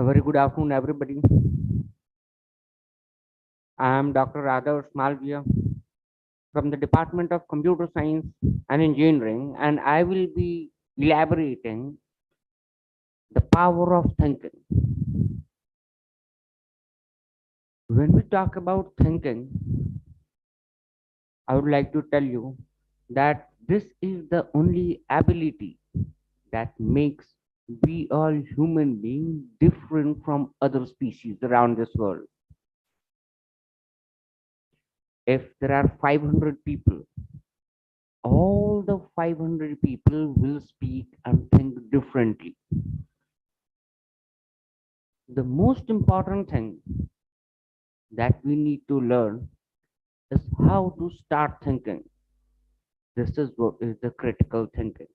A very good afternoon, everybody. I am Dr. Aadarsh Malviya from the Department of Computer Science and Engineering, and I will be elaborating the power of thinking. When we talk about thinking, I would like to tell you that this is the only ability that makes we all human beings different from other species around this world. If there are 500 people, all the 500 people will speak and think differently. The most important thing that we need to learn is how to start thinking. This is what is the critical thinking.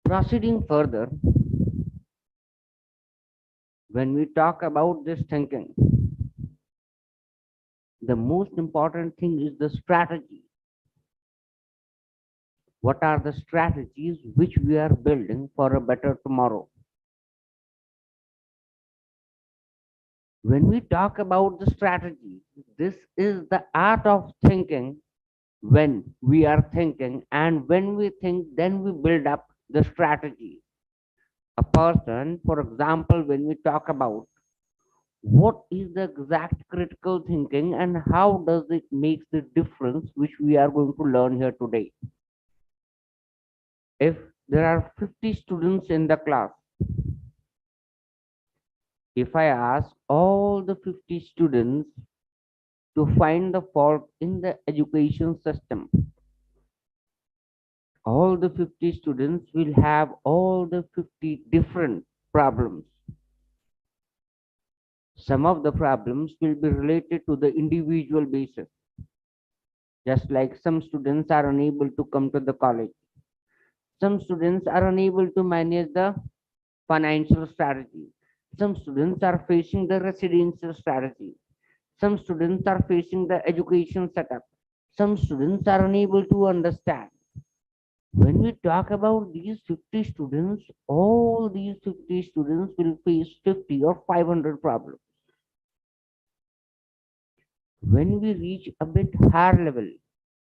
Proceeding further, when we talk about this thinking, the most important thing is the strategy. What are the strategies which we are building for a better tomorrow? When we talk about the strategy, this is the art of thinking. When we are thinking, and when we think, then we build up the strategy. A person, for example, when we talk about what is the exact critical thinking and how does it make the difference, which we are going to learn here today. If there are 50 students in the class, if I ask all the 50 students to find the fault in the education system, all the 50 students will have all the 50 different problems. Some of the problems will be related to the individual basis, just like some students are unable to come to the college. Some students are unable to manage the financial strategy. Some students are facing the residential strategy. Some students are facing the education setup. Some students are unable to understand. When we talk about these 50 students, all these 50 students will face 50 or 500 problems. When we reach a bit higher level,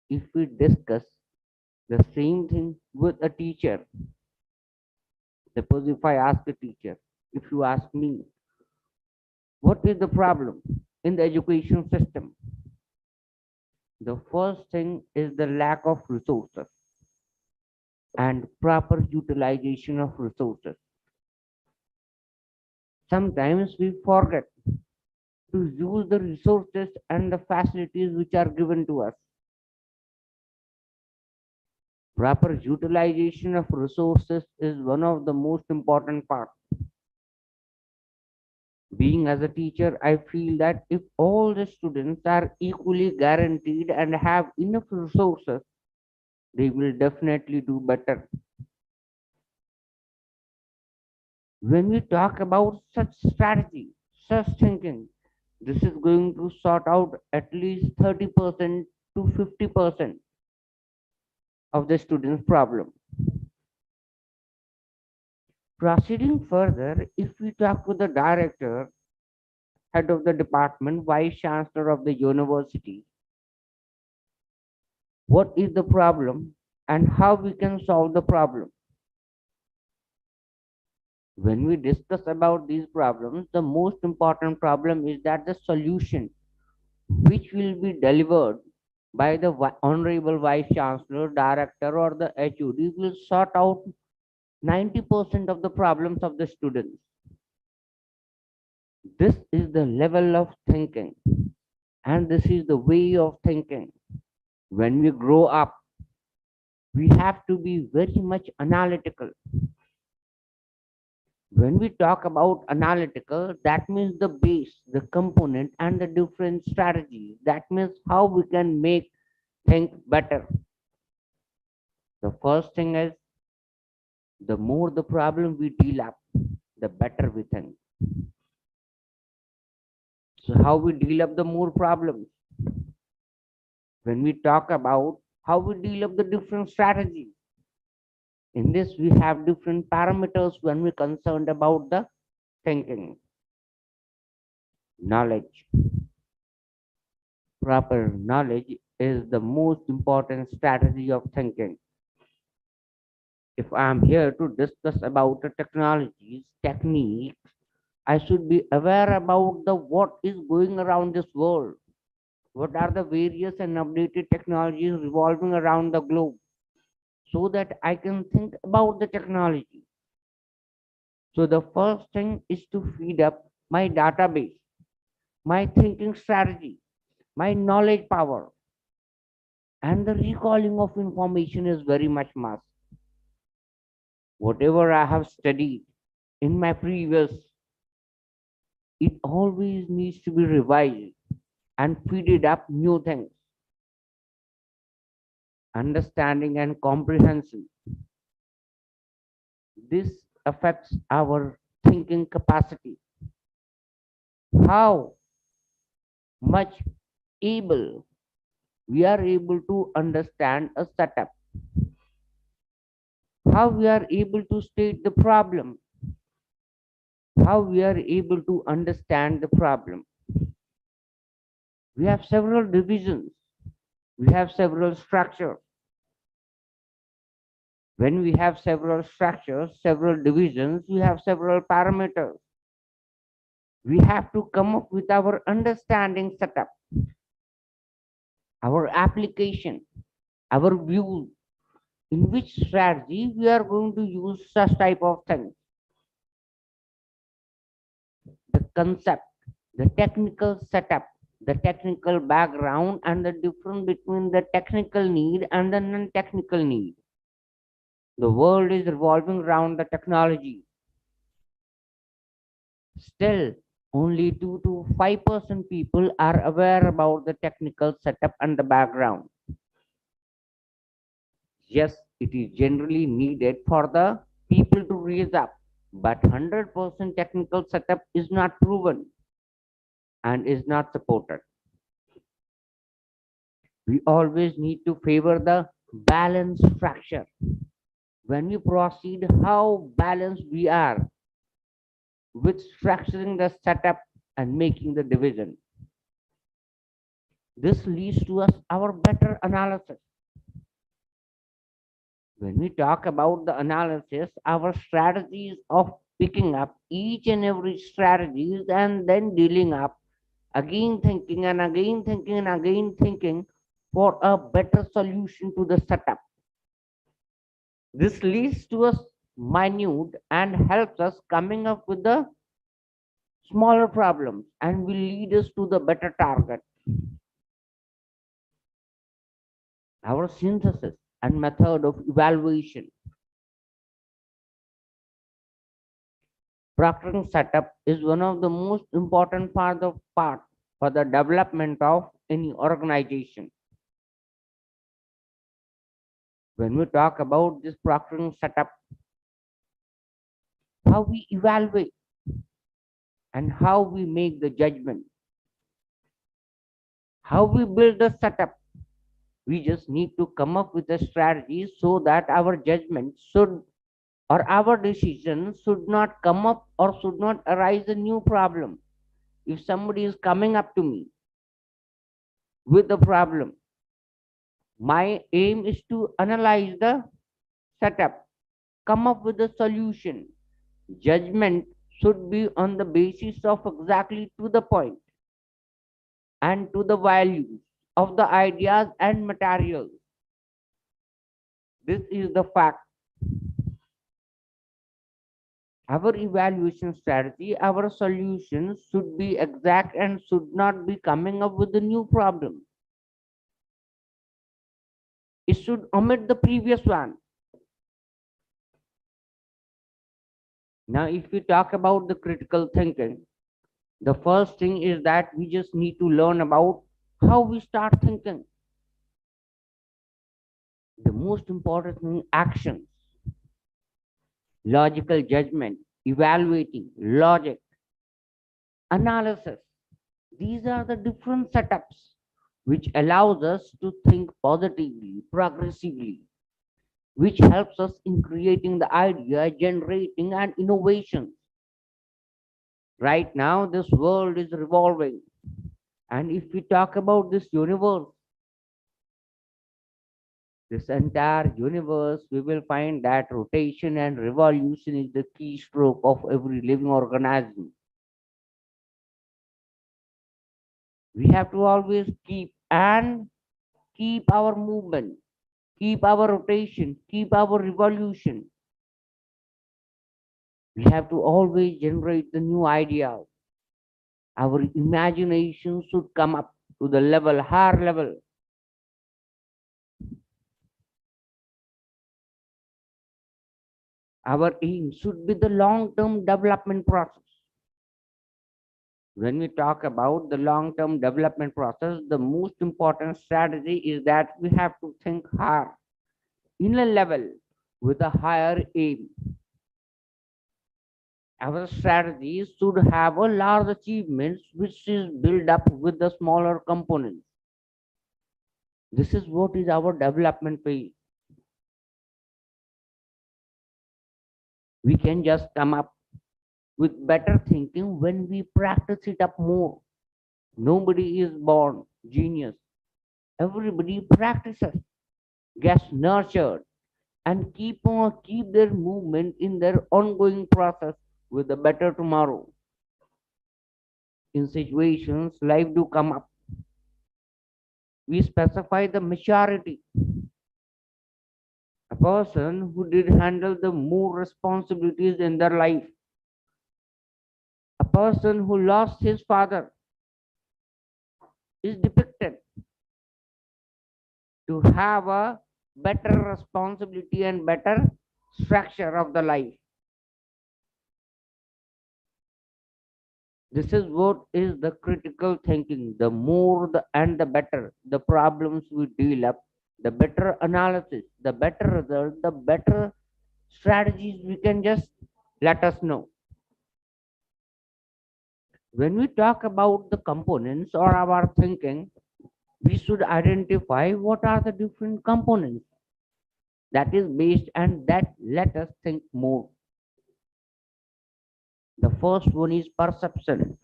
if we discuss the same thing with a teacher, suppose if I ask a teacher, if you ask me, what is the problem in the education system? The first thing is the lack of resources and proper utilization of resources. Sometimes we forget to use the resources and the facilities which are given to us. Proper utilization of resources is one of the most important parts. Being as a teacher, I feel that if all the students are equally guaranteed and have enough resources, they will definitely do better. When we talk about such strategy, such thinking, this is going to sort out at least 30% to 50% of the student's problem. Proceeding further, if we talk to the director, head of the department, vice chancellor of the university, what is the problem and how we can solve the problem? When we discuss about these problems, the most important problem is that the solution which will be delivered by the honorable vice chancellor, director, or the HOD will sort out 90% of the problems of the students. This is the level of thinking, and this is the way of thinking. When we grow up, we have to be very much analytical. When we talk about analytical, that means the base, the component, and the different strategies. That means how we can make think better. The first thing is, the more the problem we deal up, the better we think. So how we deal up the more problems? When we talk about how we deal up the different strategies, In this, we have different parameters when we're concerned about the thinking. Knowledge. Proper knowledge is the most important strategy of thinking. If I'm here to discuss about the technologies, techniques, I should be aware about the what is going around this world. What are the various and updated technologies revolving around the globe so that I can think about the technology. So the first thing is to feed up my database, my thinking strategy, my knowledge power, and the recalling of information is very much must. Whatever I have studied in my previous, it always needs to be revised and feed it up new things, understanding and comprehension. This affects our thinking capacity. How much able we are able to understand a setup, how we are able to state the problem, how we are able to understand the problem. We have several divisions, we have several structures. When we have several structures, several divisions, we have several parameters. We have to come up with our understanding setup, our application, our view, in which strategy we are going to use such type of things. The concept, the technical setup, the technical background, and the difference between the technical need and the non-technical need. The world is revolving around the technology. Still, only 2 to 5% people are aware about the technical setup and the background. Yes, it is generally needed for the people to raise up, but 100% technical setup is not proven and is not supported. We always need to favor the balanced fracture. When we proceed, how balanced we are with structuring the setup and making the division. This leads to us our better analysis. When we talk about the analysis, our strategies of picking up each and every strategies and then dealing up, again thinking and again thinking and again thinking for a better solution to the setup. This leads to us minute and helps us coming up with the smaller problems and will lead us to the better target. Our synthesis and method of evaluation. Proctoring setup is one of the most important part for the development of any organization. When we talk about this proctoring setup, how we evaluate and how we make the judgment, how we build the setup, we just need to come up with a strategy so that our judgment should or our decision should not come up or should not arise a new problem. If somebody is coming up to me with a problem, my aim is to analyze the setup, come up with a solution. Judgment should be on the basis of exactly to the point and to the values of the ideas and materials. This is the fact. Our evaluation strategy, our solutions should be exact and should not be coming up with a new problem. It should omit the previous one. Now, if we talk about the critical thinking, the first thing is that we just need to learn about how we start thinking. The most important thing, actions, logical judgment, evaluating, logic, analysis. These are the different setups which allows us to think positively, progressively. which helps us in creating the idea, generating and innovation. Right now, this world is revolving. And if we talk about this universe, this entire universe, we will find that rotation and revolution is the keystroke of every living organism. We have to always keep our movement, keep our rotation, keep our revolution. We have to always generate the new ideas. Our imagination should come up to the level, higher level. Our aim should be the long term development process. When we talk about the long term development process, the most important strategy is that we have to think higher, in a level, with a higher aim. Our strategy should have a large achievements which is built up with the smaller components. This is what is our development phase. We can just come up with better thinking when we practice it up more. Nobody is born genius. Everybody practices, gets nurtured, and keep their movement in their ongoing process with a better tomorrow. In situations life do come up, we specify the maturity. A person who did handle the more responsibilities in their life, a person who lost his father, is depicted to have a better responsibility and better structure of the life. This is what is the critical thinking. The more and the better the problems we deal up, the better analysis, the better result, the better strategies we can just let us know. When we talk about the components or our thinking, we should identify what are the different components that is based and that let us think more. The first one is perception.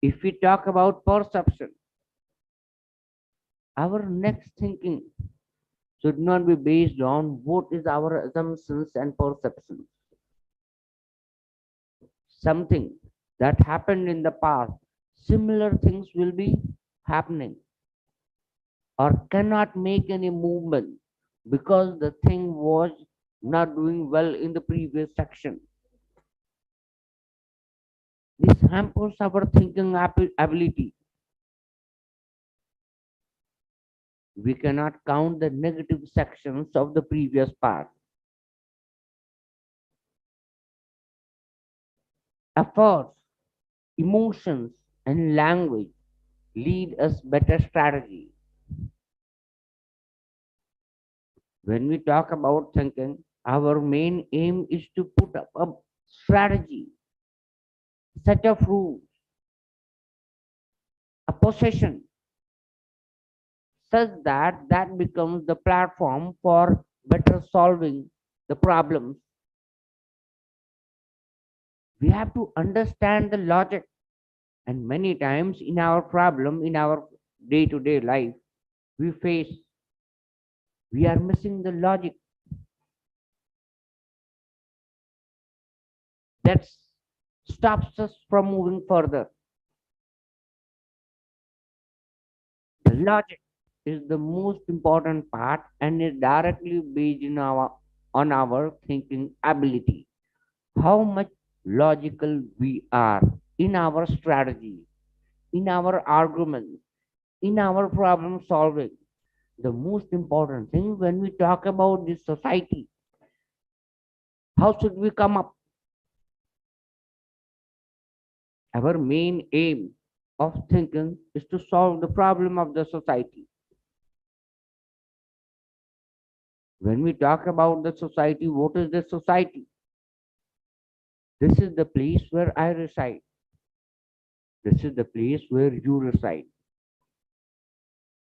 If we talk about perception, our next thinking should not be based on what is our assumptions and perceptions. Something that happened in the past, similar things will be happening or cannot make any movement because the thing was not doing well in the previous section. This hampers our thinking ability. We cannot count the negative sections of the previous part. Efforts, emotions, and language lead us better strategy. When we talk about thinking, our main aim is to put up a strategy, set of rules, a possession, such that that becomes the platform for better solving the problems. We have to understand the logic, and many times in our problem, in our day-to-day life, we face, we are missing the logic that stops us from moving further. The logic is the most important part and is directly based on our thinking ability. How much logical we are in our strategy, in our arguments, in our problem solving. The most important thing when we talk about this society, how should we come up? Our main aim of thinking is to solve the problem of the society. When we talk about the society, what is the society? This is the place where I reside. This is the place where you reside.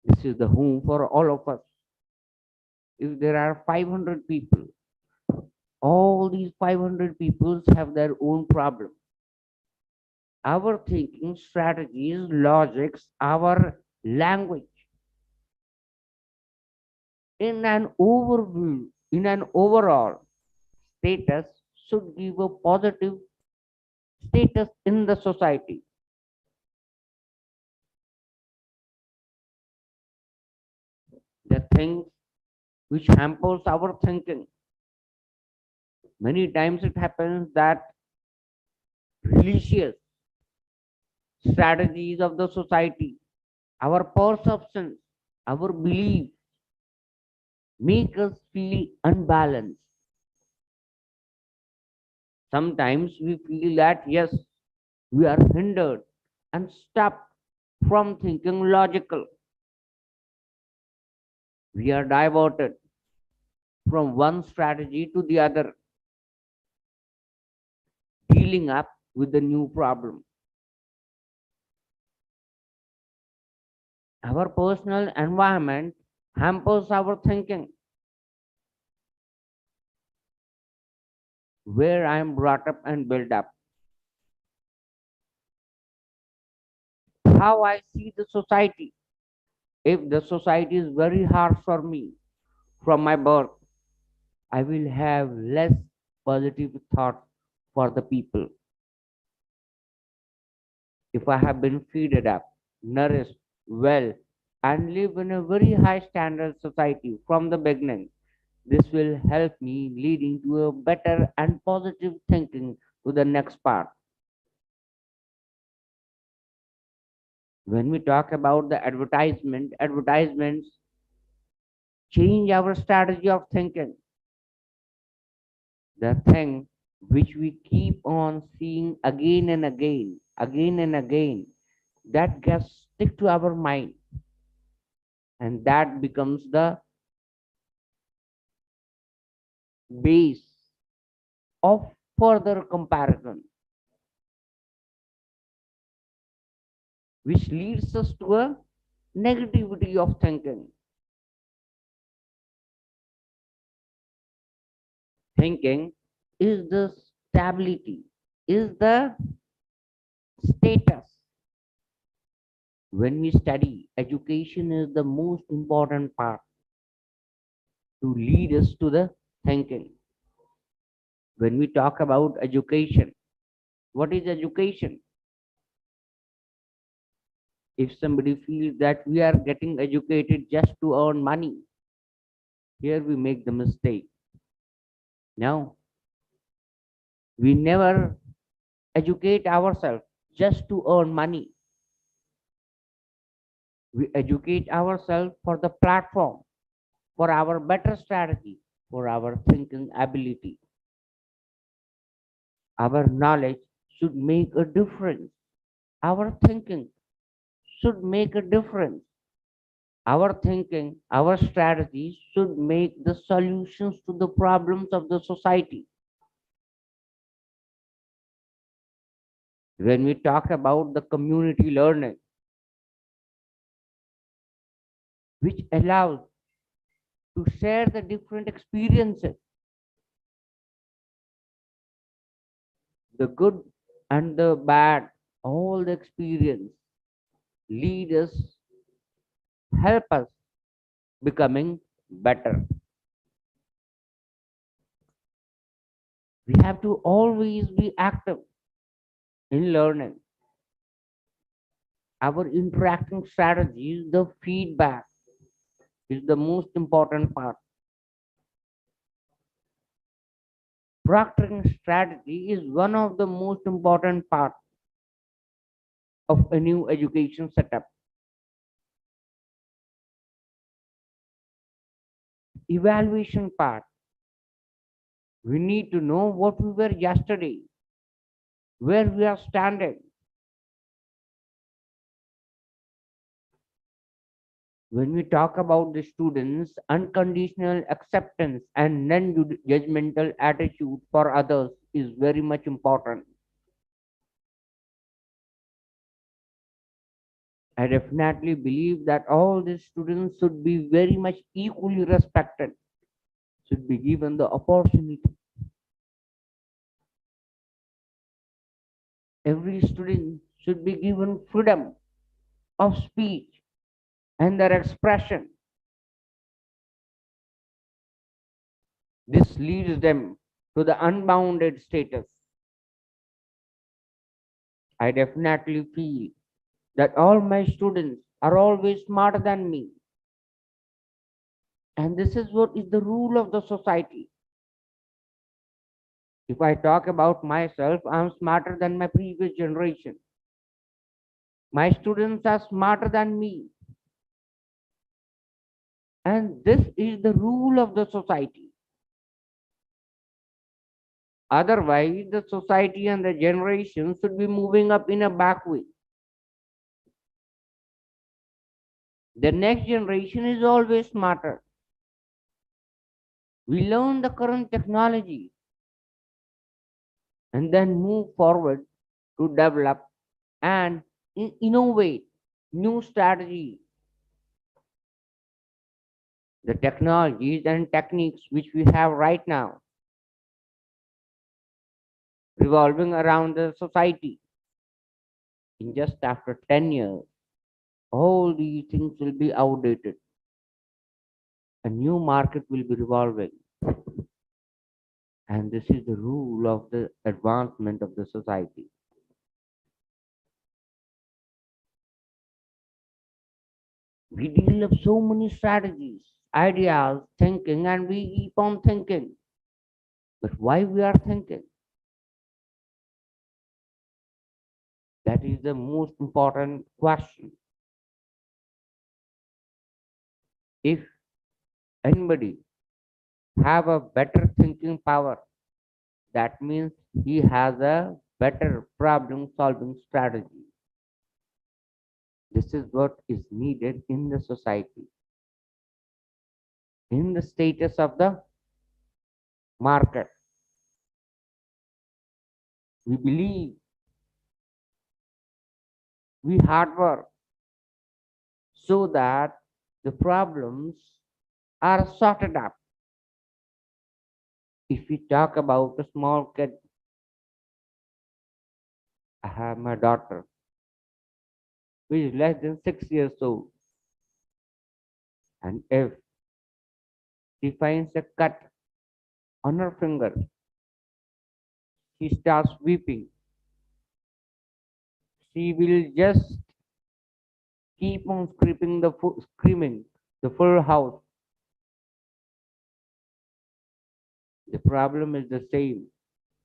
This is the home for all of us. If there are 500 people, all these 500 people have their own problem. Our thinking, strategies, logics, our language, in an overview, in an overall status, should give a positive status in the society. The things which hampers our thinking. Many times it happens that religious strategies of the society, our perceptions, our beliefs make us feel unbalanced. Sometimes we feel that yes, we are hindered and stopped from thinking logical. We are diverted from one strategy to the other, dealing up with the new problem. Our personal environment hampers our thinking. Where I am brought up and built up, how I see the society. If the society is very harsh for me from my birth, I will have less positive thought for the people. If I have been feeded up, nourished well, and live in a very high standard society from the beginning, this will help me leading to a better and positive thinking to the next part. When we talk about the advertisements change our strategy of thinking. The thing which we keep on seeing again and again, that gets stick to our mind, and that becomes the base of further comparison, which leads us to a negativity of thinking. Thinking is the stability, is the status. When we study, education is the most important part to lead us to the thinking. When we talk about education, what is education? If somebody feels that we are getting educated just to earn money, here we make the mistake. No, we never educate ourselves just to earn money. We educate ourselves for the platform, for our better strategy, for our thinking ability. Our knowledge should make a difference. Our thinking should make a difference. Our thinking, our strategies should make the solutions to the problems of the society. When we talk about the community learning, which allows to share the different experiences, the good and the bad, all the experience lead us, help us becoming better. We have to always be active in learning. Our interacting strategies, the feedback is the most important part. Proctoring strategy is one of the most important parts of a new education setup. Evaluation part. We need to know what we were yesterday, where we are standing. When we talk about the students, unconditional acceptance and non-judgmental attitude for others is very much important. I definitely believe that all the students should be very much equally respected. should be given the opportunity. Every student should be given freedom of speech and their expression. This leads them to the unbounded status. I definitely feel that all my students are always smarter than me. And this is what is the rule of the society. If I talk about myself, I'm smarter than my previous generation. My students are smarter than me. And this is the rule of the society. Otherwise, the society and the generation should be moving up in a back way. The next generation is always smarter. We learn the current technology and then move forward to develop and innovate new strategies. The technologies and techniques which we have right now revolving around the society. In just after 10 years, all these things will be outdated. A new market will be revolving. And this is the rule of the advancement of the society. We develop so many strategies, ideas, thinking, and we keep on thinking. But why we are thinking? That is the most important question. If anybody have a better thinking power, that means he has a better problem solving strategy. This is what is needed in the society, in the status of the market. We believe we hard work so that the problems are sorted up. If we talk about a small kid, I have my daughter, who is less than 6 years old, and if she finds a cut on her finger, she starts weeping. She will just keep on screaming the full house. The problem is the same.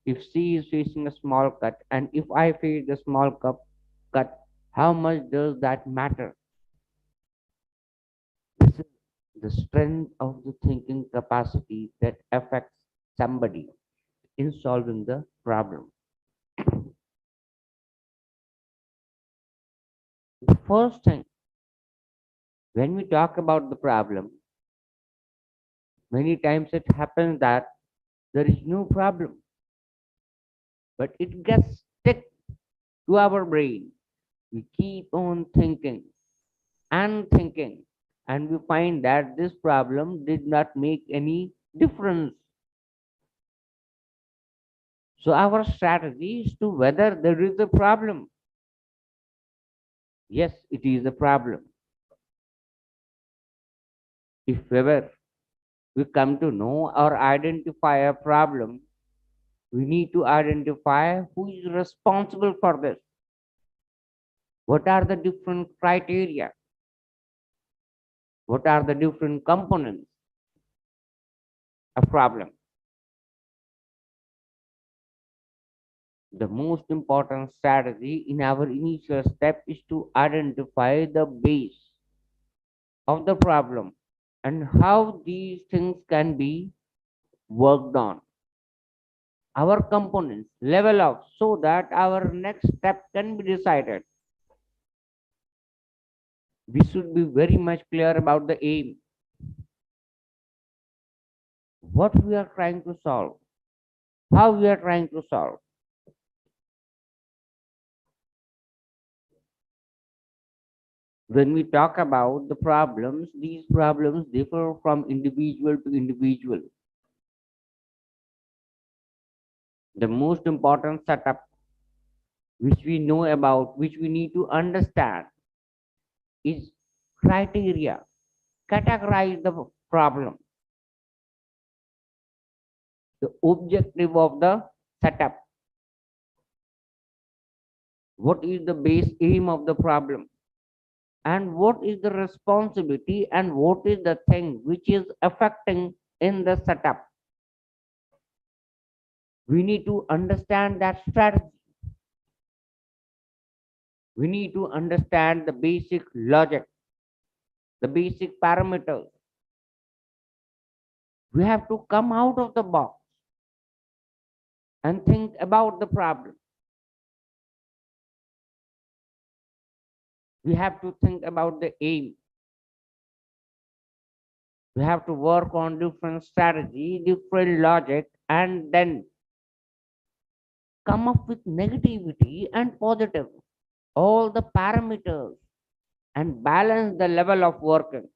If she is facing a small cut, and if I face the cut, how much does that matter? This is the strength of the thinking capacity that affects somebody in solving the problem. The first thing, when we talk about the problem, many times it happens that there is no problem, but it gets stick to our brain. We keep on thinking and thinking, and we find that this problem did not make any difference. So our strategy is to whether there is a problem. Yes, it is a problem. If ever we come to know or identify a problem, we need to identify who is responsible for this. What are the different criteria? What are the different components of problem? The most important strategy in our initial step is to identify the base of the problem and how these things can be worked on. Our components level out so that our next step can be decided. We should be very much clear about the aim, what we are trying to solve, how we are trying to solve. When we talk about the problems, these problems differ from individual to individual. The most important setup which we know about, which we need to understand, is criteria. Categorize the problem, the objective of the setup. What is the base aim of the problem? And what is the responsibility and what is the thing which is affecting in the setup? We need to understand that strategy. We need to understand the basic logic, the basic parameters. We have to come out of the box and think about the problem. We have to think about the aim. We have to work on different strategy, different logic, and then come up with negativity and positive, all the parameters, and balance the level of working.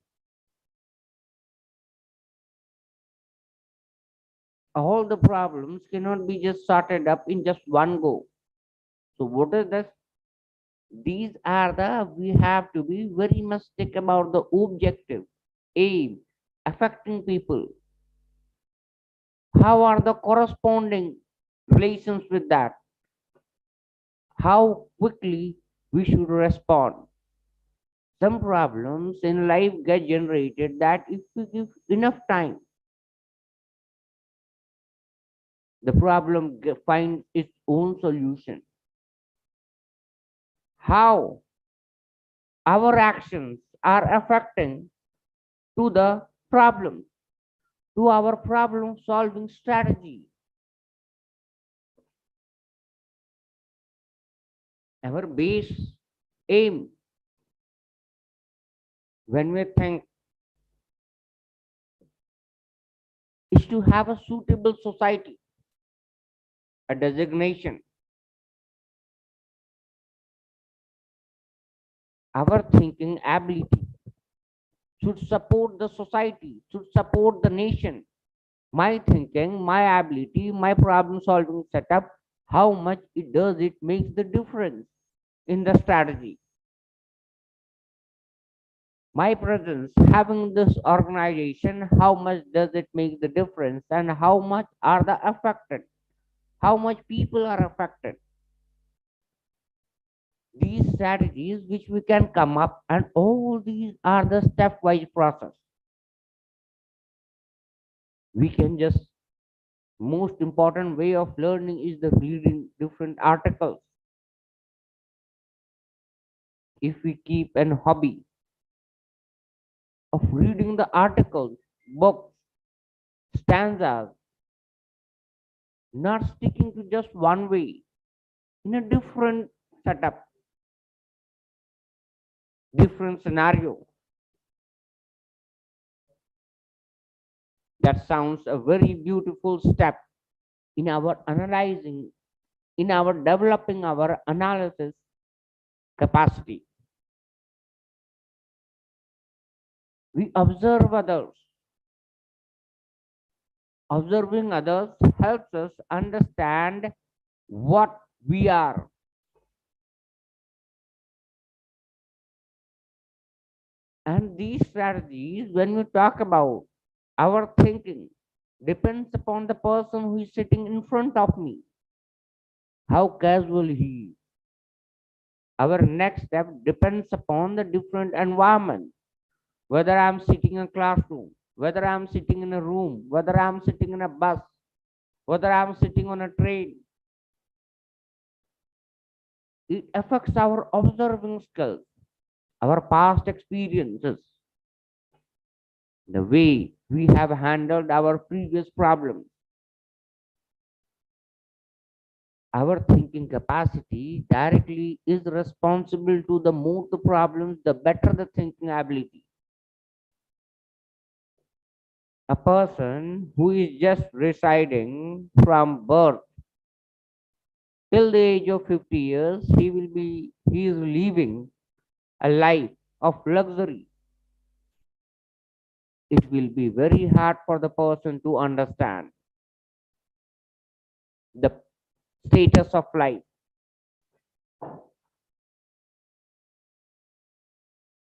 All the problems cannot be just sorted up in just one go. So what is this? These are the, we have to be very much stick about the objective, aim, affecting people. How are the corresponding relations with that? How quickly we should respond. Some problems in life get generated that if we give enough time, the problem finds its own solution. How our actions are affecting to the problem, to our problem solving strategy. Our base aim, when we think, is to have a suitable society, a designation. Our thinking ability should support the society, should support the nation. My thinking, my ability, my problem solving setup, how much it does it makes the difference in the strategy. My presence having this organization, how much does it make the difference and how much are the affected, how much people are affected. These strategies which we can come up, and all these are the stepwise process. We can just, most important way of learning is the reading different articles. If we keep an hobby of reading the articles, books, stanzas, not sticking to just one way, in a different setup, different scenario, that sounds a very beautiful step in our analyzing, in our developing our analysis capacity. We observe others. Observing others helps us understand what we are. And these strategies, when we talk about our thinking, depends upon the person who is sitting in front of me, how casual he is. Our next step depends upon the different environment, whether I'm sitting in a classroom, whether I'm sitting in a room, whether I'm sitting in a bus, whether I'm sitting on a train. It affects our observing skills, our past experiences, the way we have handled our previous problems. Our thinking capacity directly is responsible to the more the problems, the better the thinking ability. A person who is just residing from birth till the age of 50 years, he is living a life of luxury. It will be very hard for the person to understand the status of life.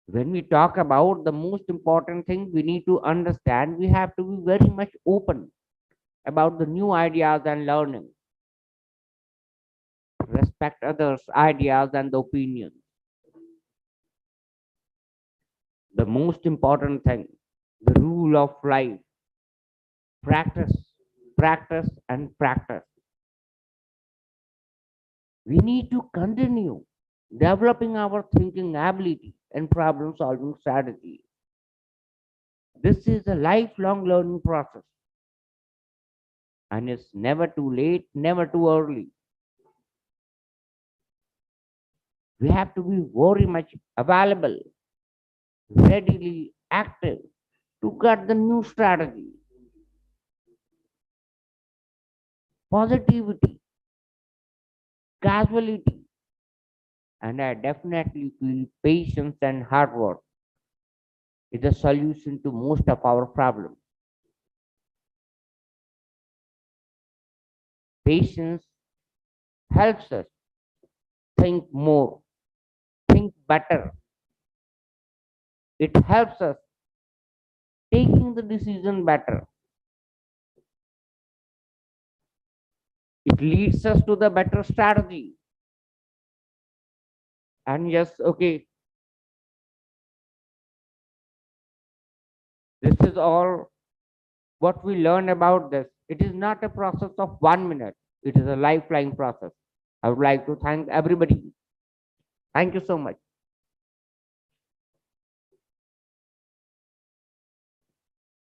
When we talk about the most important thing, we need to understand we have to be very much open about the new ideas and learning, respect others' ideas and opinions. The most important thing, the rule of life, practice, practice, and practice. We need to continue developing our thinking ability and problem solving strategy. This is a lifelong learning process and it's never too late, never too early. We have to be very much available, readily active to get the new strategy. Positivity, casuality, and I definitely feel patience and hard work is the solution to most of our problems. Patience helps us think more, think better. It helps us taking the decision better. It leads us to the better strategy. And yes, okay, this is all what we learn about this. It is not a process of 1 minute. It is a lifelong process. I would like to thank everybody. Thank you so much.